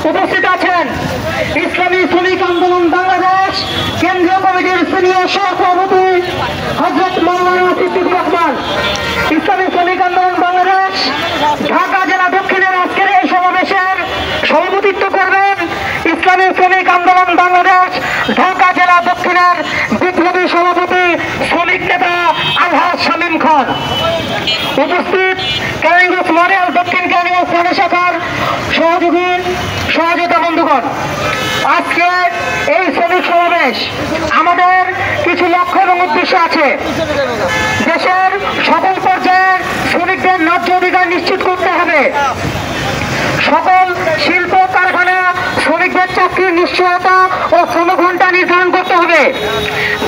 উপস্থিত আছেন ইসলামী শ্রমিক আন্দোলন বাংলাদেশ কেন্দ্রীয় কমিটির সিনিয়র সভাপতি হযরত মাওলানা সিদ্দিকুর রহমান। ইসলামী শ্রমিক আন্দোলন বাংলাদেশ ঢাকা জেলা দক্ষিণের আজকের এই সমাবেশের সভাপতিত্ব করবেন ইসলামী শ্রমিক আন্দোলন বাংলাদেশ ঢাকা জেলা দক্ষিণের বিপ্লবী সভাপতি শ্রমিক নেতা আলহাজ শামীম খান। উপস্থিত কেরানীগঞ্জ মডেল দক্ষিণ কেরানীগঞ্জ থানা শাখার সহযোগিতা বন্ধুগণ, আজকে এই শ্রমিক সমাবেশ আমাদের কিছু লক্ষ্য এবং উদ্দেশ্য আছে। দেশের সকল পর্যায়ের শ্রমিকদের ন্যায্য অধিকার নিশ্চিত করতে হবে। সকল শিল্প কারখানা শ্রমিকদের চাকরির নিশ্চয়তা ও শ্রমঘণ্টা নির্ধারণ করতে হবে।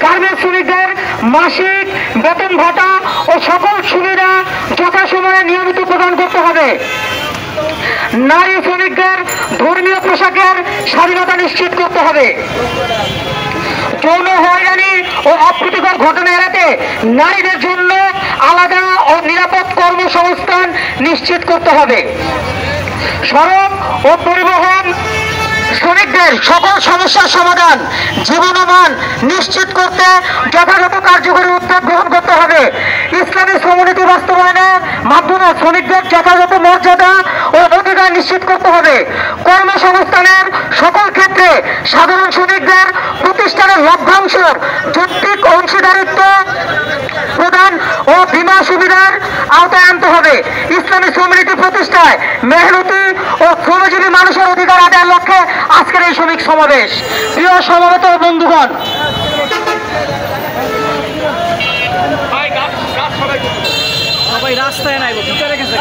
গার্মেন্টস শ্রমিকদের মাসিক বেতন ভাতা ও সকল সুবিধা যথাসময়ে নিয়মিত প্রদান করতে হবে। নারী শ্রমিকদের ধর্মীয় পোশাকের স্বাধীনতা নিশ্চিত করতে হবে। যৌন হয়রানি ও অপ্রীতিকর ঘটনা এড়াতে নারীদের জন্য আলাদা ও নিরাপদ কর্মসংস্থান নিশ্চিত করতে হবে। সড়ক ও পরিবহন শ্রমিকদের সকল সমস্যার সমাধান জীবনমান নিশ্চিত করতে যথাযথ কার্যকরী উদ্যোগ গ্রহণ করতে হবে। ইসলামী শ্রমনীতি বাস্তবায়নের মাধ্যমে শ্রমিকদের যথাযথ মর্যাদা ও অধিকার নিশ্চিত করতে হবে। কর্মসংস্থানের সকল ক্ষেত্রে সাধারণ শ্রমিকদের প্রতিষ্ঠানের লভ্যাংশের যৌক্তিক অংশীদারিত্ব প্রদান ও বীমা সুবিধার আওতায় আনতে হবে। ইসলামী শ্রমনীতি প্রতিষ্ঠায় মেহনতি ও শ্রমজীবী মানুষের অধিকার আদায়ের লক্ষ্যে আজকের এই শ্রমিক সমাবেশ। প্রিয় সমবেত বন্ধুগণ, সবাই রাস্তায় নাই ভিতরে গেছে।